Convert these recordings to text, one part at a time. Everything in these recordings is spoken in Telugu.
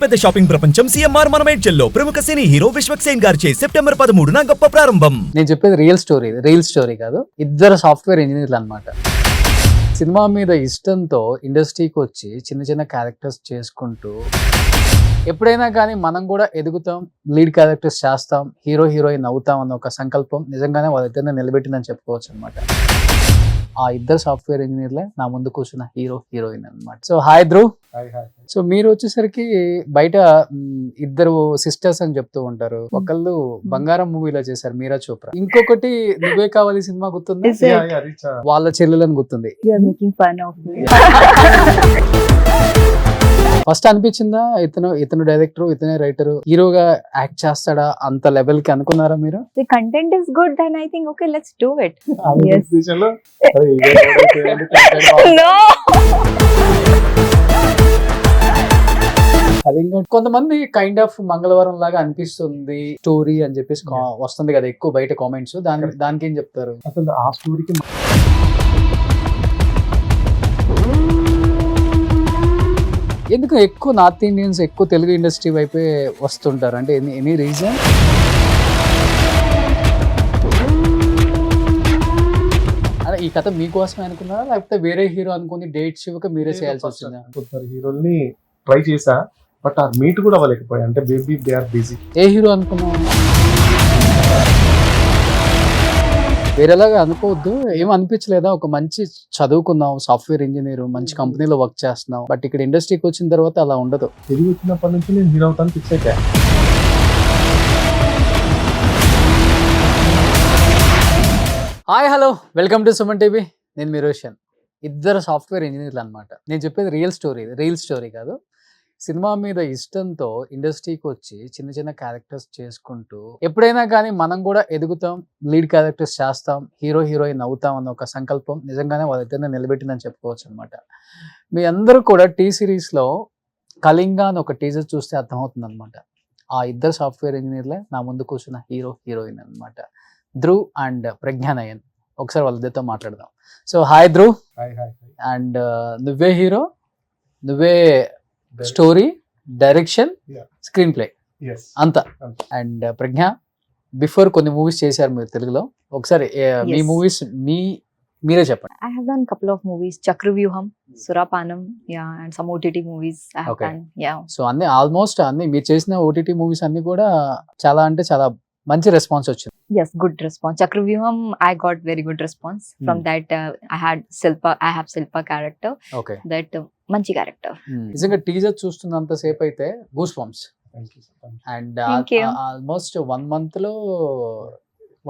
పెద్ద షాపింగ్ ప్రపంచం సిఎంఆర్ మన మేడ్చల్లో ప్రముఖ సినీ హీరో విశ్వక్ సేన్ గారిచే సెప్టెంబర్ 13న గొప్ప ప్రారంభం. నేను చెప్పేది రియల్ స్టోరీ కాదు. ఇద్దరు సాఫ్ట్వేర్ ఇంజనీర్లు అన్నమాట. సినిమా మీద ఇష్టంతో ఇండస్ట్రీకి వచ్చి చిన్న చిన్న క్యారెక్టర్స్ చేసుకుంటూ ఎప్పుడైనా కానీ మనం కూడా ఎదుగుతాం, లీడ్ క్యారెక్టర్స్ చేస్తాం, హీరోయిన్ అవుతాం అన్న ఒక సంకల్పం నిజంగానే వాళ్ళిద్దరిని నిలబెట్టిందని చెప్పుకోవచ్చు అనమాట. ఆ ఇద్దరు సాఫ్ట్వేర్ ఇంజనీర్లే నా ముందు కూర్చున్న హీరోయిన్ అనమాట. So hi Dhruv. సో మీరు వచ్చేసరికి బయట ఇద్దరు సిస్టర్స్ అని చెప్తూ ఉంటారు. ఒకళ్ళు బంగారం మూవీలో చేశారు, మీరా చోప్రా. ఇంకొకటి నువ్వే కావాలి సినిమా గుర్తుంది, వాళ్ళ చెల్లెలని గుర్తుంది. ఫస్ట్ అనిపించిందా ఇతను డైరెక్టర్, ఇతనే రైటర్, హీరోగా యాక్ట్ చేస్తాడా అంత లెవెల్ కి అనుకున్నారా మీరు? The content is good, then I think okay, let's do it. Yes. No. కొంతమంది కైండ్ ఆఫ్ మంగళవారం లాగా అనిపిస్తుంది స్టోరీ అని చెప్పేసి వస్తుంది కదా ఎక్కువ బయట కామెంట్స్. దానికి ఏం చెప్తారు? అసలు ఆ స్టోరీకి ఎందుకు ఎక్కువ నార్త్ ఇండియన్స్ ఎక్కువ తెలుగు ఇండస్ట్రీ వైపే వస్తుంటారు? అంటే ఎనీ రీజన్? అదే ఈ కథ మీకోసమే అనుకున్నారా, లేకపోతే వేరే హీరో అనుకుని డేట్స్ ఇవ్వక మీరే చేయాల్సి వచ్చిందా? కొందరు హీరోల్ని ట్రై చేశా, బట్ ఆ మీట్ కూడా అవ్వలేకపోయా. అంటే బేబీ దే ఆర్ బిజీ. ఏ హీరో అనుకున్నావు? వేరేలాగా అనుకోవద్దు. ఏం అనిపించలేదా? ఒక మంచి చదువుకున్నావు, సాఫ్ట్వేర్ ఇంజనీర్, మంచి కంపెనీలో వర్క్ చేస్తున్నావు, బట్ ఇక్కడ ఇండస్ట్రీకి వచ్చిన తర్వాత అలా ఉండదు. తిరిగి వచ్చినప్పటి నుంచి నేను హీరో అవుతాను ఫిక్స్ అయ్యా. Hi hello, welcome to Suman TV. నేను మీ రోషన్. ఇద్దరు సాఫ్ట్వేర్ ఇంజనీర్లు అనమాట. నేను చెప్పేది రియల్ స్టోరీ కాదు. సినిమా మీద ఇష్టంతో ఇండస్ట్రీకి వచ్చి చిన్న చిన్న క్యారెక్టర్స్ చేసుకుంటూ ఎప్పుడైనా కానీ మనం కూడా ఎదుగుతాం, లీడ్ క్యారెక్టర్స్ చేస్తాం, హీరోయిన్ అవుతాం అన్న ఒక సంకల్పం నిజంగానే వాళ్ళిద్దరిని నిలబెట్టిందని చెప్పుకోవచ్చు అనమాట. మీ అందరూ కూడా టీ సిరీస్లో కళింగ అని ఒక టీజర్ చూస్తే అర్థమవుతుంది అనమాట. ఆ ఇద్దరు సాఫ్ట్వేర్ ఇంజనీర్లే నా ముందు కూర్చున్న హీరోయిన్ అనమాట, ధ్రువ్ అండ్ ప్రజ్ఞానయన్. ఒకసారి వాళ్ళిద్దరితో మాట్లాడదాం. So hi Dhruv. అండ్ నువ్వే హీరో, నువ్వే స్టోరీ, డైరెక్షన్, స్క్రీన్ ప్లే అంతా. అండ్ ప్రజ్ఞ, బిఫోర్ కొన్ని మూవీస్ చేశారు మీరు తెలుగులో. ఒకసారి మీ మూవీస్ మీరే చెప్పండి. I have done couple of movies, Chakravyuham, Surapanam, yeah, and some OTT movies I have done. Yeah. So అన్ని ఆల్మోస్ట్ అన్ని మీరు చేసిన ఓటీటీ మూవీస్ అన్ని కూడా చాలా అంటే చాలా మంచి రెస్పాన్స్ వచ్చింది. Yes, good response. Chakravyuham, I got very good response from that. I have Silpa character. Okay. That మంచి క్యారెక్టర్. నిజంగా టీజర్ చూస్తున్నంత సేపు అయితే goose bumps. And almost 1 month లో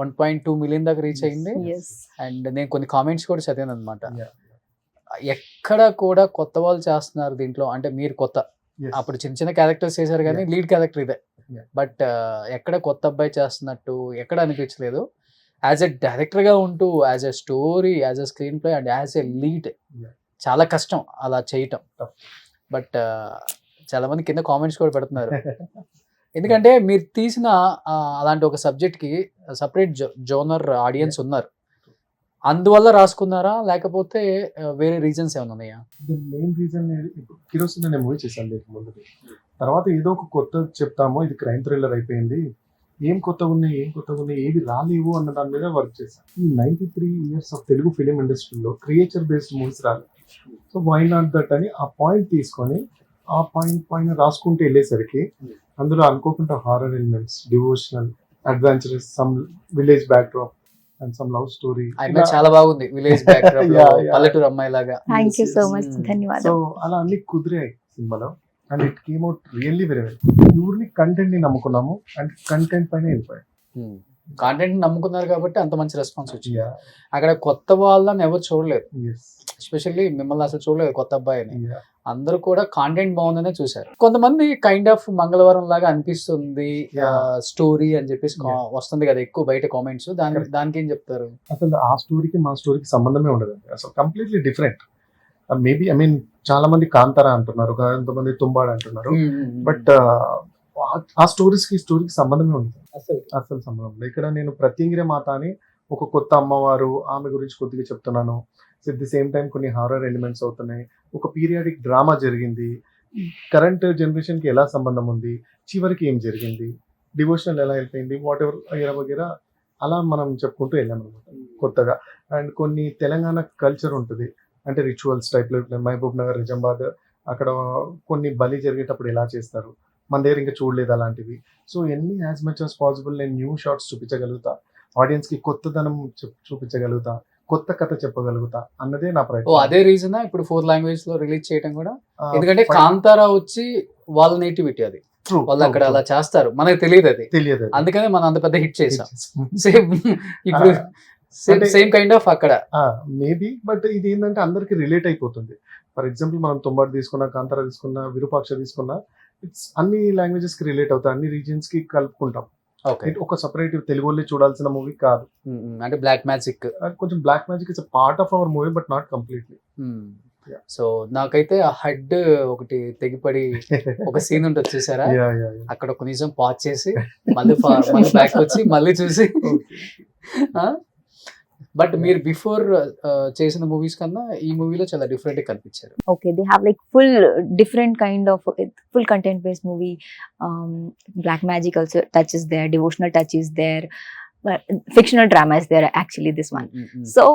1.2 million దాకా రీచ్ అయింది. అండ్ నేను కొన్ని కామెంట్స్ కూడా చదివాను అనమాట. ఎక్కడ కూడా కొత్త వాళ్ళు చేస్తున్నారు దీంట్లో, అంటే మీరు కొత్త, అప్పుడు చిన్న చిన్న క్యారెక్టర్స్ చేశారు కానీ లీడ్ క్యారెక్టర్ ఇదే, బట్ ఎక్కడ కొత్త అబ్బాయి చేస్తున్నట్టు ఎక్కడ అనిపించలేదు. యాజ్ ఎ డైరెక్టర్ గా ఉంటూ, as a story, as a screen play and as a lead చాలా కష్టం అలా చేయటం. బట్ చాలా మంది కింద కామెంట్స్ కూడా పెడుతున్నారు. ఎందుకంటే మీరు తీసిన అలాంటి ఒక సబ్జెక్ట్ కి సపరేట్ జోనర్ ఆడియన్స్ ఉన్నారు, అందువల్ల రాసుకున్నారా లేకపోతే వేరే రీజన్స్ ఏమైనా ఉన్నాయా? మెయిన్ రీజన్ కిరోసిన్ అనే మూవీ చేశాను ముందు. తర్వాత ఏదో ఒక కొత్త చెప్తాము, ఇది క్రైమ్ థ్రిల్లర్ అయిపోయింది, ఏం కొత్తగా ఉన్నాయి ఏవి రాలేవు అన్న దాని మీద వర్క్ చేశాను. ఈ 93 years ఆఫ్ తెలుగు ఫిలిం ఇండస్ట్రీలో క్రియేచర్ బేస్డ్ మూవీస్ రాలేదు. సో వై నాట్ దట్ అని ఆ పాయింట్ తీసుకొని ఆ పాయింట్ పైన రాసుకుంటూ వెళ్ళేసరికి అందులో అనుకోకుండా horror elements, devotional, adventurous, some village back drop and some love story. చాలా బాగుంది. విలేజ్ బ్యాక్ డ్రాప్, పల్లెటూరు అమ్మాయి లాగా. Thank you so much. ధన్యవాదాలు. సో అలా అన్ని కుదిరాయి సినిమాలో. And it came out really very well. Purely content ని నమ్ముకున్నాము అండ్ కంటెంట్ పైన వెళ్ళిపోయాం. కాంటెంట్ నమ్ముకున్నారు కాబట్టి అంత మంచి రెస్పాన్స్ వచ్చింది. అక్కడ కొత్త వాళ్ళని ఎవరు చూడలేదు, ఎస్పెషల్లీ మిమ్మల్ని అసలు చూడలేదు కొత్త అబ్బాయిని. అందరూ కూడా కాంటెంట్ బాగుందనే చూసారు. కొంతమంది కైండ్ ఆఫ్ మంగళవారం లాగా అనిపిస్తుంది స్టోరీ అని చెప్పేసి వస్తుంది కదా ఎక్కువ బయట కామెంట్స్. దానికి ఏం చెప్తారు? అసలు ఆ స్టోరీకి మా స్టోరీకి సంబంధమే ఉండదండి. అసలు కంప్లీట్లీ డిఫరెంట్. మేబీ చాలా మంది కాంతారా అంటున్నారు, కొంతమంది తుంబాడు అంటున్నారు, బట్ ఆ స్టోరీకి సంబంధమే ఉంది. అసలు సంబంధం లేదు. ఇక్కడ నేను ప్రత్యంగిర మాత అని ఒక కొత్త అమ్మవారు, ఆమె గురించి కొద్దిగా చెప్తున్నాను. అట్ ది సేమ్ టైం కొన్ని హారర్ ఎలిమెంట్స్ అవుతున్నాయి. ఒక పీరియాడిక్ డ్రామా జరిగింది, కరెంట్ జనరేషన్ కి ఎలా సంబంధం ఉంది, చివరికి ఏం జరిగింది, డివోషనల్ ఎలా వెళ్ళిపోయింది, వాట్ ఎవర్ వగేరా వగేరా అలా మనం చెప్పుకుంటూ వెళ్ళాం అనమాట కొత్తగా. అండ్ కొన్ని తెలంగాణ కల్చర్ ఉంటుంది, అంటే రిచువల్స్ టైప్లో ఇట్లా మహబూబ్ నగర్, నిజామాబాద్ అక్కడ కొన్ని బలి జరిగేటప్పుడు ఎలా చేస్తారు, మన దగ్గర ఇంకా చూడలేదు అలాంటివి. సో ఎన్ని యాజ్ మచ్ యాజ్ పాసిబుల్ నేను న్యూ షార్ట్స్ చూపించగలుగుతా, ఆడియన్స్కి కొత్తదనం చూపించగలుగుతా, కొత్త కథ చెప్పగలుగుతా అన్నదే నా ఓ ప్రయత్నం. అదే రీజన్ ఇప్పుడు 4 లాంగ్వేజ్ లో రిలీజ్ చేయడం కూడా, ఆ, ఎందుకంటే fine. కాంతారా వచ్చి వాళ్ళ నేటివిటీ అది, True, వాళ్ళు true, అక్కడ అలా true. చేస్తారు, మనకు తెలియదు అది, తెలియదు అది. అందుకనే మనం అంత పెద్ద హిట్ చేసాం. చేసాం. సేమ్ ఇప్పుడు అంటే- సేమ్ కైండ్ ఆఫ్ అక్కడ. మేబీ బట్ ఇది ఏంటంటే అందరికి రిలేట్ అయిపోతుంది. ఫర్ ఎగ్జాంపుల్ మనం తొంభటి తీసుకున్నా, కాంతార తీసుకున్నా, విరూపాక్ష తీసుకున్నా, ఇట్స్ అన్ని లాంగ్వేజెస్ కి రిలేట్ అవుతాయి, అన్ని రీజియన్స్ కి కలుపుకుంటాం. ఓకే, It ఒక సపరేట్ తెలుగు వాళ్ళే చూడాల్సిన మూవీ కాదు. అంటే బ్లాక్ మ్యాజిక్. కొంచెం black magic is part of our movie but not completely. Yeah. So నాకైతే ఆ హెడ్ ఒకటి తెగిపడి ఒక సీన్ ఉంటుంది చూసారా, అక్కడ ఒక నిమిషం పాజ్ చేసి మళ్ళీ మళ్ళీ బ్యాక్ వచ్చి మళ్ళీ చూసి. బట్ మీరు బిఫోర్ చేసిన మూవీస్ కన్నా ఈ మూవీలో చాలా డిఫరెంట్ గా కనిపించారు. Okay, they have like full different kind of full content based movie. Black magic also touch is there, devotional touch is there, but fictional drama is there actually, this one. So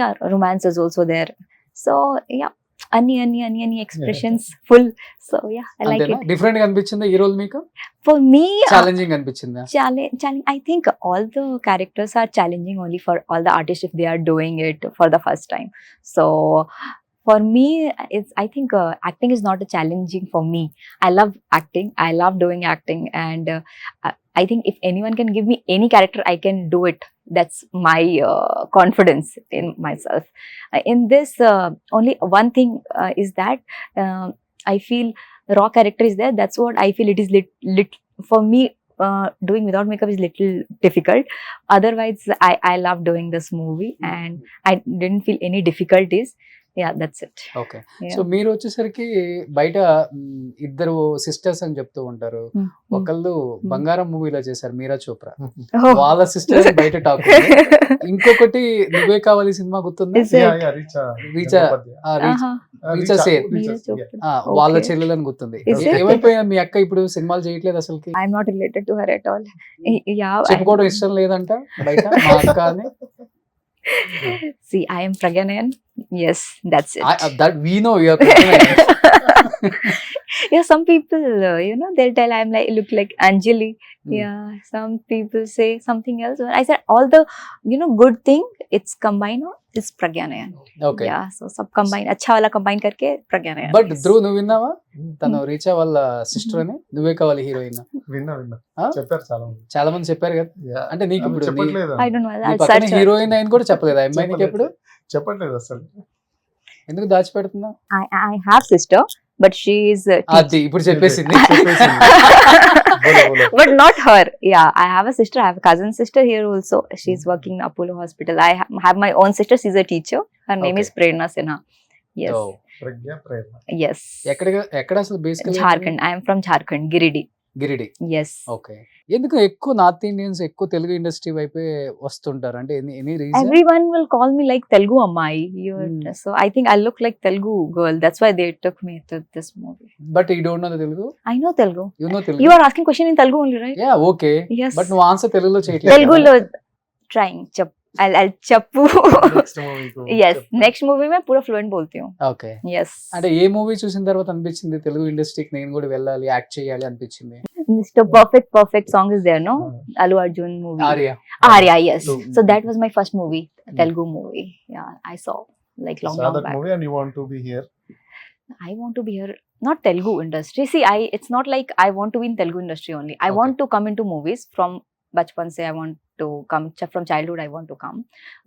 yeah, romance is also there. So yeah, any expressions full. So yeah, I like అంతేనా, it. డిఫరెంట్ గా అనిపించిందా ఈ రోల్ మీకు? For me, ఛాలెంజింగ్ అనిపించిందా? challenge, I think all the characters are challenging only for all the artists if they are doing it for the first time. So for me, I think acting is not a challenging for me. I love acting, I love doing acting, and I think if anyone can give me any character, I can do it. That's my confidence in myself. In this, only one thing is that I feel raw character is there. That's what I feel. It is for me. Doing without makeup is little difficult. Otherwise, I love doing this movie, and I didn't feel any difficulties. Yeah, that's it. Okay, Yeah. So మీరు వచ్చేసరికి బయట ఇద్దరు సిస్టర్స్ అని చెప్తూ ఉంటారు. Hmm. ఒకళ్ళు బంగారం మూవీలో చేశారు, మీరా చోప్రా, Oh. వాళ్ళ సిస్టర్స్ బయట టాక్. ఇంకొకటి నువ్వే కావాలి సినిమా గుర్తుందా? Is it? Richa Richa Sen. Neera Chopra. వాళ్ళ Okay. చెల్లెలని గుర్తుంది. Is it? ఏమైపోయా మీ అక్క ఇప్పుడు సినిమాలు చేయట్లేదు అసలుకి? I'm not related to her at all. Yeah. చెప్పుకోవడం ఇష్టం లేదంట బయట మా అక్క అని. See, I am Pragyan. Yes, that's it. That we know you are. Yeah, some people, they'll tell I'm like look like Anjali. Hmm. Yeah, some people say something else. But I said all the, good thing, it's combined. It's Pragyanayan. Okay, Yeah, so sab combine, अच्छा वाला combine करके Pragyanayan. బట్ ధ్రువ్ నువ్వు విన్నావా తను రీచా వాళ్ళ సిస్టర్ అని? నువ్వే కావాలి హీరోయిన్ విన్నా ఆ? చెప్పారు చాలా మంది. చాలా మంది చెప్పారు కదా. Yeah. అంటే నీకు ఇప్పుడు చెప్పట్లేదు I don't know. నీ I'll పక్కన search. హీరోయిన్ అయిన కూడా చెప్పలేదు ఆ అమ్మాయి నీకు ఎప్పుడు? చెప్పట్లేదు అసలు. ఎందుకు దాచిపెడుతున్నా? I have sister, but she is. అది ఇప్పుడు చెప్పేసింది. బోలో, బోలో. But not her. Yeah, I have a sister. I have a cousin sister here also. She's working in Apollo Hospital. I have my own sister. She's a teacher. Her name Okay. is Prerna Sinha. Yes. Oh. Pragna Prerana. Yes. ఎక్కడ అసలు బేసికల్? Jharkhand. I am from Jharkhand, Giridih. Giridih. Yes. Okay, ఎందుకు ఎక్కువ నార్త్ ఇండియన్స్ ఎక్కువ తెలుగు ఇండస్ట్రీ వైపే వస్తుంటారు? అంటే any reason? Everyone will call me like Telugu Ammai. Hmm. So I think I look like Telugu girl. That's why they took me to this movie. But you don't know Telugu? I know Telugu. You know You Telugu? are asking question in Telugu only, right? Yeah okay, Yes. But నువ్వు ఆన్సర్ తెలుగులో చేయట్లేదు. Telugu lo trying. I'll chappu. Next movie కు Yes. చెప్తా. Next movie में पूरा fluent बोलती हूँ. Okay, Yes. అంటే ఏ మూవీ చూసిన తర్వాత అనిపించింది తెలుగు ఇండస్ట్రీకి నేను కూడా వెళ్ళాలి, యాక్ట్ చేయాలి అనిపించింది? Mr. Perfect song is there, no? Allu Arjun movie. Arya. Arya, yes. True. So that was my first movie, Telugu movie. Yeah, I saw like long Saw that back. movie and you want to be here. I want to be here, not Telugu industry. See, it's not like I want to be in Telugu industry only. I Okay. want to come into movies from bachpan se. I want to come from childhood. I want to come,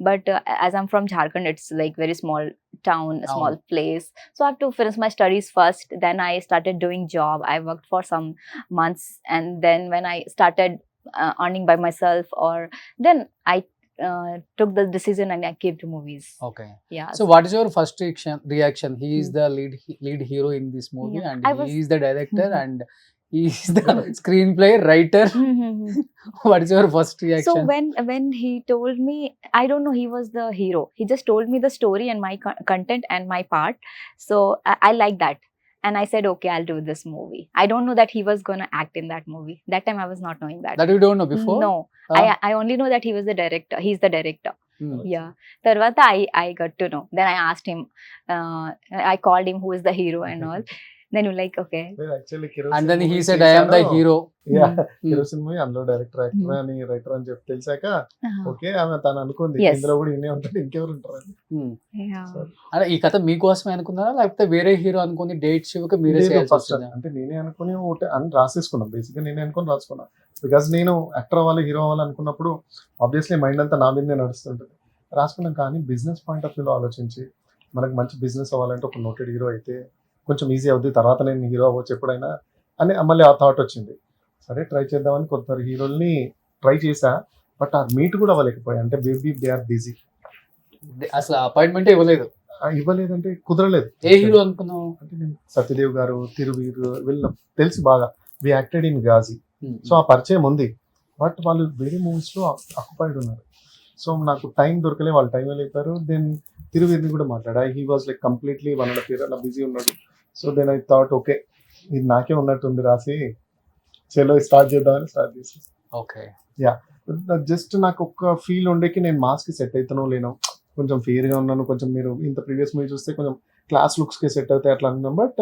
but as I'm from Jharkhand, it's like very small town, a small place. So I have to finish my studies first. Then I started doing job. I worked for some months, and then when I started earning by myself, or then I took the decision and I came to movies. Okay, Yeah. So what is your first reaction? He is the lead hero in this movie, Yeah, and I was- he is the director and he is the screenplay writer. What is your first So reaction? when he told me, I don't know, he was the hero. He just told me the story and my content and my part. So I like that. and I said, okay, I'll do this movie. I don't know that he was going to act in that movie. That time I was not knowing that. That you don't know before? No. Ah. I only know that he was the director. He's the director. Hmm. Yeah. Tarvata I got to know. Then I asked him, I called him who is the hero and all. Then you're like, okay. Actually And then he said, I am the hero. Kerosene movie అందులో డైరెక్టర్ యాక్టర్ అని రైటర్ అని చెప్పి తెలిసాక ఓకే ఆమె తను అనుకుంది Yes. ఇందులో కూడా ఈయనే ఉంటాడు ఇంకెవరు ఉంటారు అని. Hmm. Yeah. So, అంటే ఈ కథ మీకోసమే అనుకున్నారా లేకపోతే వేరే హీరో అనుకుని డేట్ ఇవ్వక మీరే లేదు, చేయాల్సి first వచ్చిందా? అంటే నేనే అనుకుని ఒకటి అని రాసేసుకున్నాను. బేసిక్గా నేనే అనుకుని రాసుకున్నాను. బికాస్ నేను యాక్టర్ అవ్వాలి హీరో అవ్వాలి అనుకున్నప్పుడు ఆబ్వియస్లీ మైండ్ అంతా నా మీదే నడుస్తుంటుంది. రాసుకున్నాం కానీ బిజినెస్ పాయింట్ ఆఫ్ వ్యూలో ఆలోచించి మనకు మంచి బిజినెస్ అవ్వాలంటే ఒక నోటెడ్ హీరో అయితే కొంచెం ఈజీ అవుతుంది, తర్వాత నేను హీరో అవ్వచ్చు ఎప్పుడైనా అని మళ్ళీ ఆ థాట్ వచ్చింది. సరే ట్రై చేద్దామని కొందరు హీరోల్ని ట్రై చేశా, బట్ ఆ మీట్ కూడా అవ్వలేకపోయా. అంటే బేబీ దే ఆర్ బిజీ. అసలు అపాయింట్మెంట్ ఇవ్వలేదు. ఇవ్వలేదంటే కుదరలేదు. ఏ హీరో అనుకున్నావు? అంటే నేను సత్యదేవ్ గారు, తిరువీర్ వీళ్ళు తెలిసి బాగా we acted in Ghazi. So ఆ పరిచయం ఉంది, బట్ వాళ్ళు వేరే మూవీస్లో ఆక్యుపైడ్ ఉన్నారు. సో నాకు టైం దొరకలే, వాళ్ళు టైం వెళ్ళిపోయారు. దెన్ తిరువీర్ని కూడా మాట్లాడా, he was like completely 1.5 years అలా బిజీ ఉన్నాడు. So then I thought okay ఇది నాకే ఉన్నట్టుంది రాసి చలో స్టార్ట్ చేద్దామని స్టార్ట్ చేసి. ఓకే. జస్ట్ నాకు ఒక ఫీల్ ఉండేకి నేను మాస్కి సెట్ అవుతానో లేనో, కొంచెం ఫియర్గా ఉన్నాను. కొంచెం మీరు ఇంత ప్రీవియస్ మూవీ చూస్తే కొంచెం క్లాస్ లుక్స్కి సెట్ అవుతాయి అట్లా అనుకున్నాను. బట్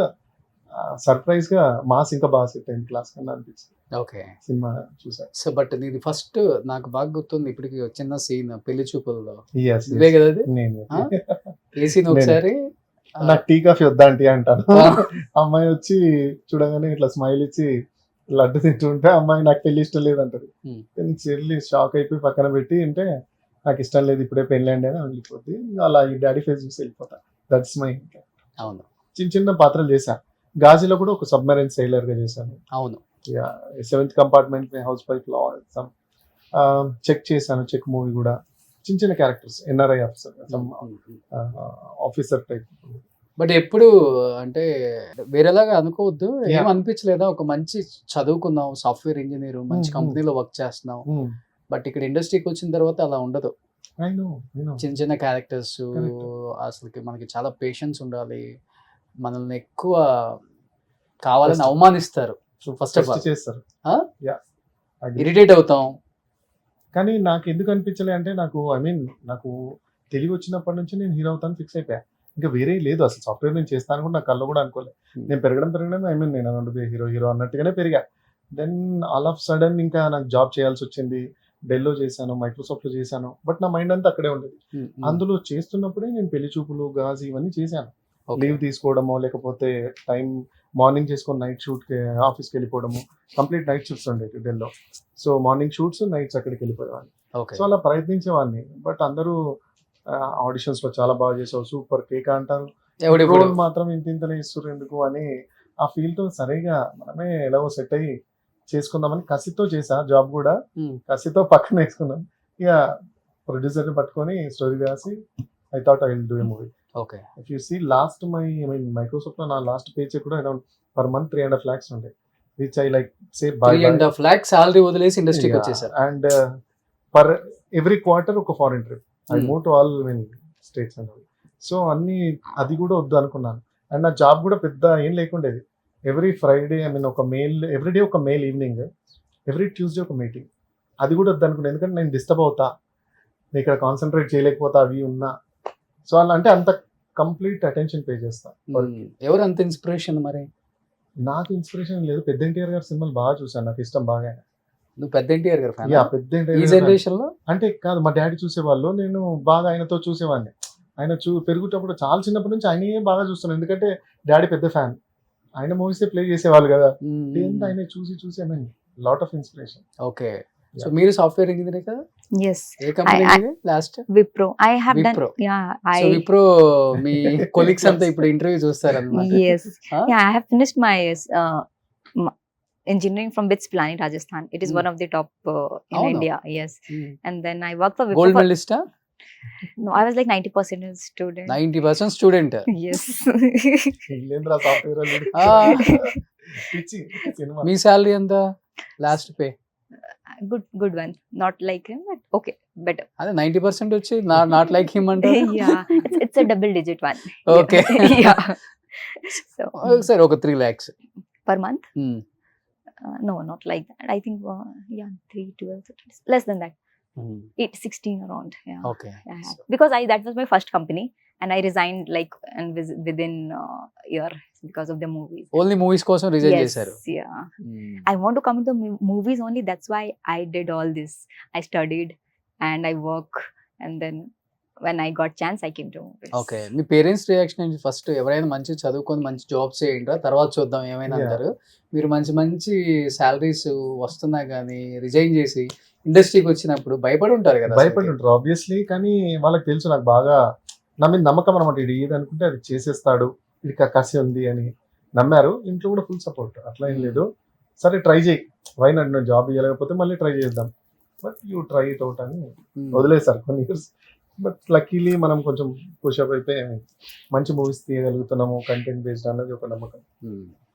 సర్ప్రైజ్గా మాస్ ఇంకా బాగా సెట్ అయింది క్లాస్ కన్నా అనిపించింది ఓకే. సినిమా చూసాను. సో బట్ నీది ఫస్ట్ నాకు బాగా గుర్తుంది ఇప్పటికి చిన్న సీన్ పెళ్లి చూపుల్లో. Yes, ఇవే కదా అది? నేను ఏ సీన్ ఒకసారి? నాకు టీ కాఫీ వద్దా ఆంటీ అంటాను. అమ్మాయి వచ్చి చూడగానే ఇట్లా స్మైల్ ఇచ్చి లడ్డు తింటుంటే అమ్మాయి నాకు పెళ్లి ఇష్టం లేదు అంటది. చెల్లి షాక్ అయిపోయి పక్కన పెట్టి అంటే నాకు ఇష్టం లేదు ఇప్పుడే పెళ్ళి అండి అని వెళ్ళిపోద్ది. అలా ఈ డాడీ ఫేస్ చూసి వెళ్ళిపోతా. That's my. అవును. చిన్న చిన్న పాత్రలు చేశా. గాజీలో కూడా ఒక సబ్మెరైన్ సెయిలర్ గా చేశాను. అవును. 7th కంపార్ట్మెంట్ హౌస్ వైఫ్ లో చెక్ చేశాను. చెక్ మూవీ కూడా చిన్న చిన్న characters, NRI officer, officer type. But ఎప్పుడు అంటే వేరేలాగా అనుకోవద్దు. ఏం అనిపించలేదా? ఒక మంచి చదువుకున్నావు, సాఫ్ట్వేర్ ఇంజనీర్, మంచి కంపెనీలో వర్క్ చేస్తున్నావు, బట్ ఇక్కడ ఇండస్ట్రీకి వచ్చిన తర్వాత అలా ఉండదు. చిన్న చిన్న క్యారెక్టర్స్, అసలుకి మనకి చాలా పేషెన్స్ ఉండాలి, మనల్ని ఎక్కువ కావాలని అవమానిస్తారు, ఫస్ట్ ఆఫ్ ఆల్ చేస్తారు, ఇరిటేట్ అవుతాం. కానీ నాకు ఎందుకు అనిపించలే అంటే నాకు తెలివి వచ్చినప్పటి నుంచి నేను హీరో అవుతాను ఫిక్స్ అయిపోయా. ఇంకా వేరే లేదు అసలు. సాఫ్ట్వేర్ నేను చేస్తాను కూడా నాకు కళ్ళు కూడా అనుకోలేదు. నేను పెరగడం నేను హీరో అన్నట్టుగానే పెరిగా. దెన్ ఆల్ ఆఫ్ సడన్ ఇంకా నాకు జాబ్ చేయాల్సి వచ్చింది. డెల్లో చేశాను, మైక్రోసాఫ్ట్లో చేశాను, బట్ నా మైండ్ అంతా అక్కడే ఉండేది. అందులో చేస్తున్నప్పుడే నేను పెళ్లి చూపులు, గాజీ ఇవన్నీ చేశాను. లీవ్ తీసుకోవడమో లేకపోతే టైం మార్నింగ్ చేసుకొని నైట్ షూట్కి ఆఫీస్కి వెళ్ళిపోవడము. కంప్లీట్ నైట్ షూట్స్ ఉండేవి ఢిల్లీలో. సో మార్నింగ్ షూట్స్, నైట్స్ అక్కడికి వెళ్ళిపోయేవాడిని. సో అలా ప్రయత్నించేవాడిని. బట్ అందరూ ఆడిషన్స్ లో చాలా బాగా చేసావు, సూపర్ కేక్ అంటారు, రోల్ మాత్రం ఇంతనే ఇస్తారు ఎందుకు అని ఆ ఫీల్ తో సరిగా మనమే ఎలాగో సెట్ అయ్యి చేసుకుందామని కసితో చేసా. జాబ్ కూడా కసితో పక్కన వేసుకున్నాను. ఇక ప్రొడ్యూసర్ ని పట్టుకొని స్టోరీ రాసి I thought I will do a movie. Okay. If you see last Microsoft లో నా లాస్ట్ పే చెక్ కూడా అరౌండ్ పర్ మంత్ 3.5 lakhs ఉండే, which I like say by 3.5 lakhs salary వదిలేసి ఇండస్ట్రీకి వచ్చేసారు. అండ్ పర్ ఎవ్రీ క్వార్టర్ ఒక foreign trip. I move to all states and so అన్ని అది కూడా వద్దు అనుకున్నాను. అండ్ నా జాబ్ కూడా పెద్ద ఏం లేకుండేది. ఎవ్రీ ఫ్రైడే ఒక మెయిల్, ఎవ్రీడే ఒక మెయిల్ ఈవినింగ్, ఎవ్రీ ట్యూస్డే ఒక మీటింగ్. అది కూడా వద్దు అనుకున్నాను, ఎందుకంటే నేను డిస్టర్బ్ అవుతా, నేను ఇక్కడ కాన్సన్ట్రేట్ చేయలేకపోతా అవి ఉన్నా. సో అలా అంటే అంత కంప్లీట్ అటెన్షన్ పే చేస్తా. ఎవరు అంత ఇన్స్పిరేషన్? మరి నాకు ఇన్స్పిరేషన్ లేదు. పెద్ద ఎన్టీఆర్ గారి సినిమాలు బాగా చూసాను, నాకు ఇష్టం బాగా. నువ్వు పెద్ద ఎన్టీఆర్ గారు ఫ్యాన్? పెద్ద ఈ జనరేషన్ లో అంటే కాదు, మా డాడీ చూసేవాళ్ళు, నేను బాగా ఆయనతో చూసేవాడిని. ఆయన పెరుగుతప్పుడు చాలా చిన్నప్పటి నుంచి ఆయనే బాగా చూస్తున్నాను, ఎందుకంటే డాడీ పెద్ద ఫ్యాన్. ఆయన మూవీసే ప్లే చేసేవాళ్ళు కదా. ఆయన చూసి lot of inspiration. Okay. So మీరు సాఫ్ట్వేర్ ఇంజనీర్ కదా? Yes. A company? Last Wipro. I have Wipro. done. Yeah. So Wipro me colleagues అంతా ఇప్పుడు ఇంటర్వ్యూ చూస్తారు అన్నమాట. Yes. Yeah, I have finished my engineering from BITS Pilani, Rajasthan. It is one of the top in Oh, no. India. Yes. And then I worked for Wipro. Gold మెడలిస్టా? No, I was like 90% student. 90% student. Yes. Software మీ శాలరీ ఎంత last pay? Good one. Not like him, but okay, better. అదే 90% వచ్చి నాట్ లైక్ హిమ్ అంటే Yeah, it's a double digit one. Okay. Yeah. So సరే ఒక 3 lakhs. per month? No, not like that. I think 3, 12, less than that. 16 around. Yeah. Okay. I had. Because that was my first company, and I resigned within year because of the movies. Only movies కోసం రిజైన్ Yes, చేశారు. yeah. I want to come to the movies only. That's why I did all this. I studied and I work, and then when I got chance, I came to movies. Okay. Me parents reaction ఏంటి? ఫస్ట్ ఎవరైనా మంచి చదువుకొని మంచి జాబ్స్ చేయండి, తర్వాత చూద్దాం ఏమైనా Yeah. అంటారు. మీరు మంచి మంచి సాలరీస్ వస్తున్నా కానీ రిజైన్ చేసి ఇండస్ట్రీకి వచ్చినప్పుడు భయపడి ఉంటారు కదా. భయపడి ఉంటారు ఆబ్వియస్లీ, కానీ వాళ్ళకి తెలుసు నాకు బాగా నా మీద నమ్మకం అనమాట. ఇది ఏది అనుకుంటే అది చేసేస్తాడు, ఇది కసి ఉంది అని నమ్మారు. ఇంట్లో కూడా ఫుల్ సపోర్ట్, అట్లా ఏం లేదు. సరే ట్రై చేయి, వై నాట్, నేను జాబ్ ఇవ్వలేకపోతే మళ్ళీ ట్రై చేద్దాం, but you try it out అని వదిలేసారు కొన్ని ఇయర్స్. బట్ లక్కీలీ మనం కొంచెం పుషప్ అయితే మంచి మూవీస్ తీయగలుగుతున్నాము, కంటెంట్ బేస్డ్ అన్నది ఒక నమ్మకం.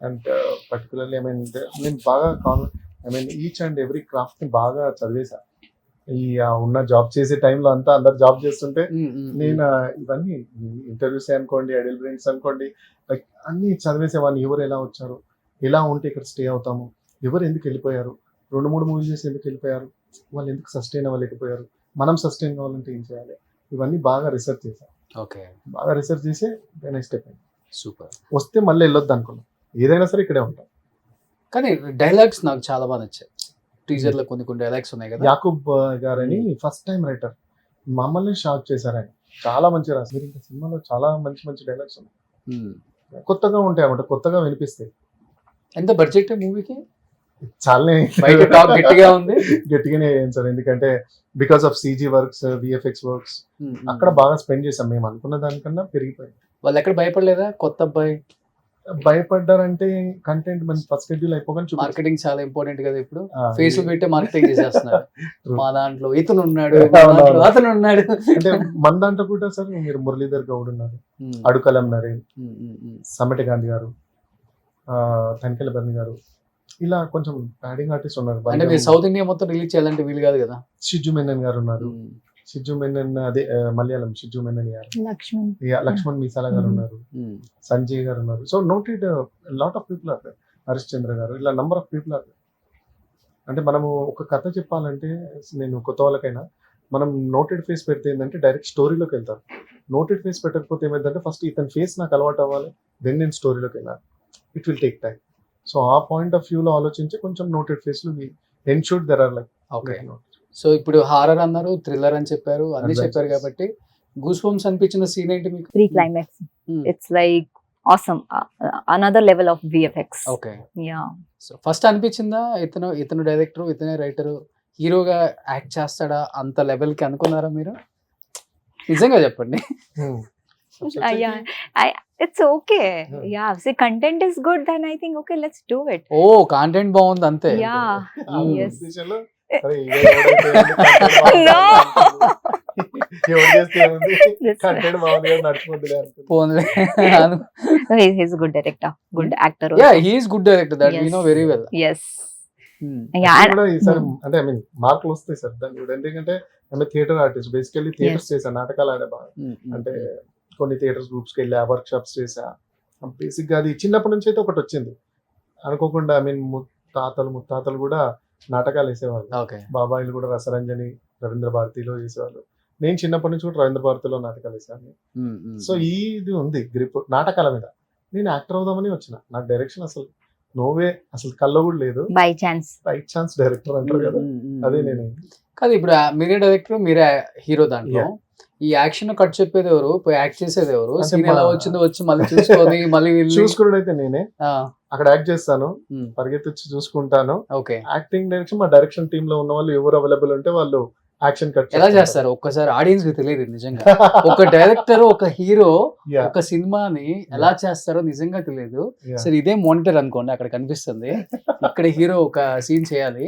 అండ్ పర్టికులర్లీ నేను బాగా ఈచ్ అండ్ ఎవ్రీ క్రాఫ్ట్ ని బాగా చదివేసా. ఈ ఉన్న జాబ్ చేసే టైంలో అంతా అందరు జాబ్ చేస్తుంటే నేను ఇవన్నీ ఇంటర్వ్యూస్ అనుకోండి, ఐడియల్ బ్రెయిన్స్ అనుకోండి, లైక్ అన్ని చదివేసేవాడిని. ఎవరు ఎలా వచ్చారు, ఎలా ఉంటే ఇక్కడ స్టే అవుతాము, ఎవరు ఎందుకు వెళ్ళిపోయారు, 2-3 మూవీస్ చేసి ఎందుకు వెళ్ళిపోయారు, వాళ్ళు ఎందుకు సస్టైన్ అవ్వలేకపోయారు, మనం సస్టైన్ కావాలంటే ఏం చేయాలి, ఇవన్నీ బాగా రీసెర్చ్ చేశాను. ఓకే. బాగా రీసెర్చ్ చేసి నెక్స్ట్ స్టెప్ సూపర్. వస్తే మళ్ళీ వెళ్ళొద్దు అనుకున్నాం, ఏదైనా సరే ఇక్కడే ఉంటాం. కానీ డైలాగ్స్ నాకు చాలా బాగా నచ్చాయి. టీజర్ లో కొన్ని డైలాగ్స్ ఉన్నాయి కదా. యాకూబ్ గారని ఫస్ట్ టైం రైటర్, మమ్మల్ని షాక్ చేశారు ఆయన. చాలా మంచిగా రాశారు. మీరు ఇంకా సినిమాలో చాలా మంచి మంచి డైలాగ్స్ ఉన్నాయి, కొత్తగా ఉంటాయి అన్నమాట, కొత్తగా వినిపిస్తాయి. ఎంత బడ్జెట్ మూవీకి? చాలా బయట టాక్ గట్టిగా ఉంది. గట్టిగానే అయ్యాను సార్, ఎందుకంటే because of CG works, VFX works అక్కడ బాగా స్పెండ్ చేసాం. మేము అనుకున్న దానికన్నా పెరిగిపోయింది. వాళ్ళు ఎక్కడ భయపడలేదా? కొత్త అబ్బాయి భయపడ్డారంటే కంటెంట్ మన ఫస్ట్ షెడ్యూల్ అయిపోగానే మార్కెటింగ్ చాలా ఇంపార్టెంట్ కదా. ఇప్పుడు ఫేస్ పెట్టే మార్కెటింగ్ చేసేస్తున్నారు. మా దాంట్లో ఇతను ఉన్నాడు, అతను ఉన్నాడు. అంటే మన దాంట్లో కూడా సార్ మీరు మురళీధర్ గౌడ్ ఉన్నారు, అడుకలం నరేన్, సమటి గాంధీ గారు, తనికెల బర్ని గారు, ఇలా కొంచెం ప్యాడింగ్ ఆర్టిస్ట్ ఉన్నారు. అంటే మీరు సౌత్ ఇండియా మొత్తం రిలీజ్ చేయాలంటే వీలు కాదు కదా. సిజ్జు మెనన్ గారు ఉన్నారు, సిజ్జు మెనన్ అదే మలయాళం సిజ్జు మెనన్ గారు, లక్ష్మణ్ మీసాల గారు ఉన్నారు, సంజయ్ గారు ఉన్నారు. So noted lot of people are, Harishchandra గారు, ఇలా నంబర్ ఆఫ్ పీపుల్ ఆర్. అంటే మనము ఒక కథ చెప్పాలంటే, నేను కొత్త వాళ్ళకైనా మనం నోటెడ్ ఫేస్ పెడితే ఏంటంటే డైరెక్ట్ స్టోరీలోకి వెళ్తారు. నోటెడ్ ఫేస్ పెట్టకపోతే ఏమైందంటే ఫస్ట్ ఇతని ఫేస్ నాకు అలవాటు అవ్వాలి, దెన్ నేను స్టోరీలోకి వెళ్ళాను. It will take time. So ఆ పాయింట్ ఆఫ్ వ్యూలో ఆలోచించి కొంచెం నోటెడ్ ఫేస్లో ensure there are like. Okay. So ఇప్పుడు హారర్ అన్నారు, థ్రిల్లర్ అని చెప్పారు, అన్ని చెప్పారు కాబట్టి గూస్ బంప్స్ అనిపించిన సీన్ ఏంటి మీకు? Pre-climax. It's like awesome. Another level of VFX. Okay. Yeah. So first అనిపించిందా ఇతను డైరెక్టర్, ఇతనే రైటర్, హీరోగా యాక్ట్ చేస్తాడా అంత లెవెల్ కి అనుకున్నారా మీరు? నిజంగా చెప్పండి. Yeah. It's okay. Yeah. See, content is good, then I think okay, let's do it. ఓ కాంటెంట్ బాగుంది అంతే. Yeah. Yes. No. పోన్లే. He's a good director, good actor. Yeah, he is good director, that we Yes. know very well. Yes. Yeah. అంటే ఐ మీన్ మార్కులు వస్తాయి సార్ దాని కూడా, ఎందుకంటే ఆమె థియేటర్ ఆర్టిస్ట్, బేసికల్లీ థియేటర్స్ చేసా, నాటకాలు ఆడే బాగా. అంటే కొన్ని థియేటర్స్ గ్రూప్స్కి వెళ్ళా, వర్క్ షాప్స్ చేసా. బేసిక్గా అది చిన్నప్పటి నుంచి అయితే ఒకటి వచ్చింది అనుకోకుండా. ఐ మీన్ ముత్తాతలు కూడా నాటకాలు వేసేవాళ్ళు. బాబాయిలు కూడా రసరంజని, రవీంద్ర భారతిలో చేసేవాళ్ళు. నేను చిన్నప్పటి నుంచి కూడా రవీంద్ర భారతిలో నాటకాలు వేసాను. సో ఇది ఉంది గ్రిప్ నాటకాల మీద. నేను యాక్టర్ అవుదామని వచ్చిన, నాకు డైరెక్షన్ అసలు నోవే, అసలు కల్లో కూడా లేదు. బై ఛాన్స్ డైరెక్టర్ అంటారు కదా, అదే నేను. కాదు, ఇప్పుడు మీరే డైరెక్టర్, మీరే హీరో. దాంట్లో ఈ యాక్షన్ కట్ చెప్పేది ఎవరు, పోయి యాక్ట్ చేసేది ఎవరు? సీన్ ఎలా వచ్చిందో వచ్చి మళ్ళీ చూసుకొని మళ్ళీ చూసుకున్నాడు అయితే నేనే అక్కడ యాక్ట్ చేస్తాను, పరిగెత్తి చూసుకుంటాను. ఓకే. యాక్టింగ్ డైరెక్షన్ మా డైరెక్షన్ టీమ్ లో ఉన్న వాళ్ళు ఎవరు అవైలబుల్ ఉంటే వాళ్ళు యాక్షన్ కట్ ఎలా చేస్తారు ఒక్కసారి ఆడియన్స్ కి తెలియదు నిజంగా. ఒక డైరెక్టర్, ఒక హీరో ఒక సినిమాని ఎలా చేస్తారో నిజంగా తెలియదు. సరే ఇదే మానిటర్ అనుకోండి, అక్కడ కనిపిస్తుంది. ఇక్కడ హీరో ఒక సీన్ చేయాలి,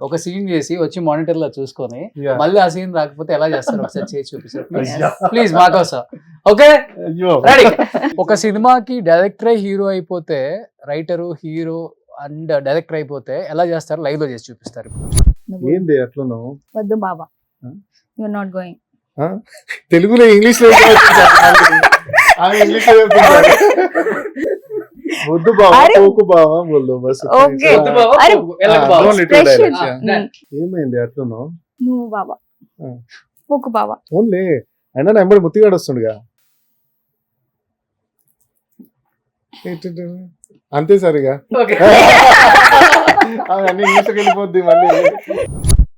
ఒక సీన్ చేసి వచ్చి మానిటర్ లో చూసుకొని మళ్ళీ ఆ సీన్ రాకపోతే ఎలా చేస్తారు ఒకసారి చేసి చూపిస్తారు ప్లీజ్ మాకోసం. Okay ready. ఒక సినిమాకి డైరెక్టరే హీరో అయిపోతే, రైటరు హీరో అండ్ డైరెక్టర్ అయిపోతే ఎలా చేస్తారు? లైవ్ లో చేసి చూపిస్తారు. ఏంది అట్లను వద్దు బాబా, యు ఆర్ నాట్ గోయింగ్. తెలుగులో ఇంగ్లీష్ లో వద్దు బావా అరే. పోకు బావా బోల్లో బస్ Okay. వద్దు బావ, అరే, వెళ్ళకు బావ. don't little Expression. dialogues, yeah. ఏమైంది అట్లను నువ్వు బాబా ఆ. పోకు బాబా. ఓన్లీ అయినా నా ఎంబడి ముత్తిగాడు వస్తుండగా అంతే సరిగా Okay. అవన్నీ ఇంగ్లీష్కి వెళ్ళిపోద్ది మళ్ళీ.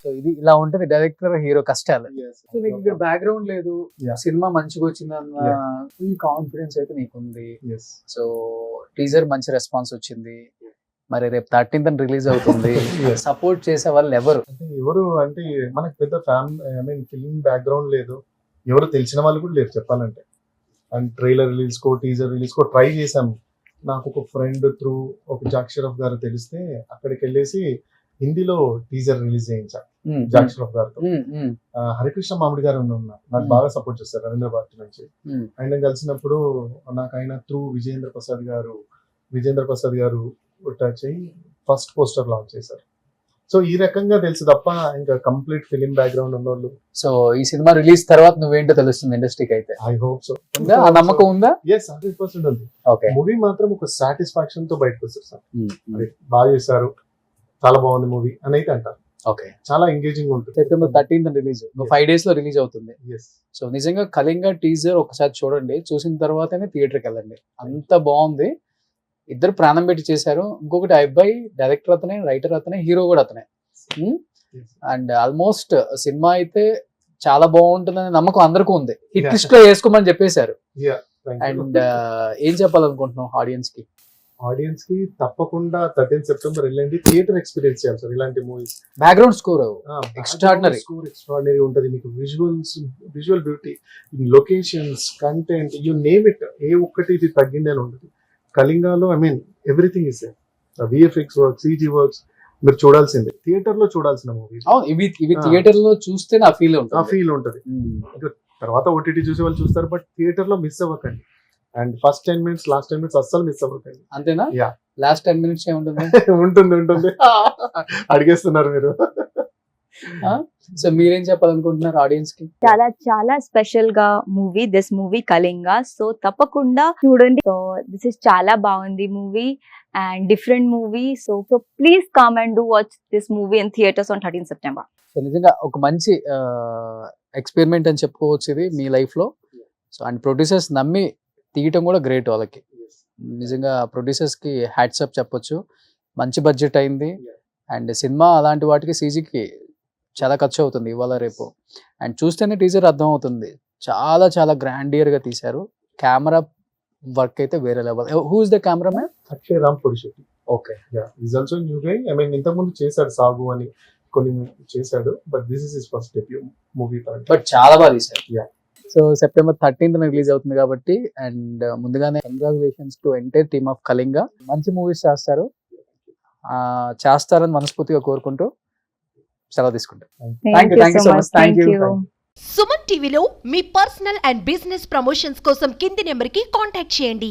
సో ఇది ఇలా ఉంటది డైరెక్టర్ హీరో కష్టాలు. సో నీకు ఇక్కడ బ్యాక్గ్రౌండ్ లేదు, Yeah. సినిమా మంచిగా వచ్చిందన్న ఫుల్ కాన్ఫిడెన్స్ అయితే నీకుంది. Yes. సో టీజర్ మంచి రెస్పాన్స్ వచ్చింది, మరి రేపు 13th రిలీజ్ అవుతుంది. Yes. సపోర్ట్ చేసే వాళ్ళు ఎవరు? అంటే ఎవరు అంటే మనకు పెద్ద family I mean film background లేదు, ఎవరు తెలిసిన వాళ్ళు కూడా లేరు చెప్పాలంటే. And trailer release co teaser release co try చేశాము. నాకు ఒక ఫ్రెండ్ త్రూ ఒక జాక్ షరఫ్ గారు తెలిస్తే అక్కడికి వెళ్ళేసి హిందీలో టీజర్ రిలీజ్ చేయించాను జాక్ షరఫ్ గారితో. హరికృష్ణ మామిడి గారు ఉన్నారు, నాకు బాగా సపోర్ట్ చేస్తారు రవీంద్ర భారతి నుంచి. ఆయన కలిసినప్పుడు నాకు ఆయన త్రూ విజయేంద్ర ప్రసాద్ గారు టచ్ అయ్యి ఫస్ట్ పోస్టర్ లాంచ్ చేశారు. సో ఈ రకంగా తెలుసు తప్ప ఇంకా కంప్లీట్ ఫిలిం బ్యాక్గ్రౌండ్ ఉన్న వాళ్ళు. సో ఈ సినిమా రిలీజ్ తర్వాత నువ్వేంటో తెలుస్తుంది ఇండస్ట్రీకి అయితే. I hope so. ఉందా? ఆ నమ్మకం ఉందా? ఎస్ 100% ఉంది. ఓకే. మూవీ మాత్రం ఒక సాటిస్ఫాక్షన్ తో బయటకు వస్తారు సార్. అరే బాగా చేశారు, చాలా బాగుంది మూవీ అని అయితే అంటారు. ఓకే. చాలా ఎంగేజింగ్ ఉంటుంది. సెప్టెంబర్ 13th రిలీజ్, 5 days లో రిలీజ్ అవుతుంది. ఎస్ సో నిజంగా కళింగ టీజర్ ఒకసారి చూడండి, చూసిన తర్వాతనే థియేటర్కి వెళ్ళండి. అంత బాగుంది, ఇద్దరు ప్రాణం పెట్టి చేశారు. ఇంకొకటి ఆ అబ్బాయి డైరెక్టర్ అతనే, రైటర్ అతనే, హీరో కూడా అతనే. అండ్ ఆల్మోస్ట్ సినిమా అయితే చాలా బాగుంటుందనే నమ్మకం అందరికీ ఉంది. Hit Yeah. లిస్ట్ లో వేసుకోమని చెప్పేశారు. థ్యాంక్ అండ్ ఏం చెప్పాలనుకుంటున్నాం ఆడియన్స్ కి? ఆడియన్స్ కి తప్పకుండా 13 September వెళ్ళండి, థియేటర్ ఎక్స్పీరియన్స్ చేయాలి సార్ ఇలాంటి movies. Background score Extraordinary. Score extraordinary ఉంటుంది. మీకు visual beauty, locations, content, you name it, ఏ ఒక్కటి ఇది తగ్గింది అని ఉంటుంది. కళింగాలో I mean everything is VFX work, CG works మీరు చూడాల్సిందే, థియేటర్ లో చూడాల్సిన మూవీ. ఇవి థియేటర్ లో చూస్తే నా ఫీల్ ఆ ఉంటుంది. ఫీల్ ఉంటుంది. తర్వాత ఓటీటీ చూసే వాళ్ళు చూస్తారు, బట్ థియేటర్ లో మిస్ అవ్వకండి. And first 10 minutes last 10 minutes అస్సలు మిస్ అవ్వకండి. అంతేనా? Yeah. లాస్ట్ 10 minutes ఏముంటుంది? ఉంటుంది అడిగేస్తున్నారు మీరు. సో మీరేం చెప్పాలనుకుంటున్నారు ఆడియన్స్ కి? చాలా చాలా స్పెషల్ గా movie this movie Kalinga. So తప్పకుండా చూడండి. సో దిస్ ఇస్ చాలా బాగుంది movie and different movie. So please come and do watch this movie in theatres on 13 September. So నిజంగా ఒక మంచి ఎక్స్పెరిమెంట్ అని చెప్పుకోవచ్చు ఇది మీ లైఫ్ లో. సో అండ్ ప్రొడ్యూసర్స్ నమ్మి తీయటం కూడా గ్రేట్ వాళ్ళకి. నిజంగా ప్రొడ్యూసర్స్ కి హ్యాట్స్ అప్ చెప్పొచ్చు. మంచి బడ్జెట్ అయింది అండ్ సినిమా అలాంటి వాటికి సీజీకి చాలా ఖర్చు అవుతుంది ఇవాళ రేపు. అండ్ చూస్తేనే టీజర్ అర్థం అవుతుంది, చాలా చాలా గ్రాండియర్ గా తీశారు. కెమెరా వర్క్ అయితే వేరే level. Who is the camera man? Akshay Ram Podishetty. Okay. Is also new guy. I mean ఇంతకు ముందు చేశాడు సాగు అని కొన్ని చేశాడు, but this is his first debut movie. But చాలా బాగా తీశారు. Yeah. So September 13th release అవుతుంది కాబట్టి అండ్ ముందుగానే congratulations to entire team of Kalinga. మంచి మూవీస్ చేస్తారని మనస్ఫూర్తిగా కోరుకుంటూ సెలవు తీసుకుంటాం. Thank you so much. Thank you. Suman టీవీలో మీ పర్సనల్ అండ్ బిజినెస్ ప్రమోషన్స్ కోసం కింది నెంబర్కి కాంటాక్ట్ చేయండి.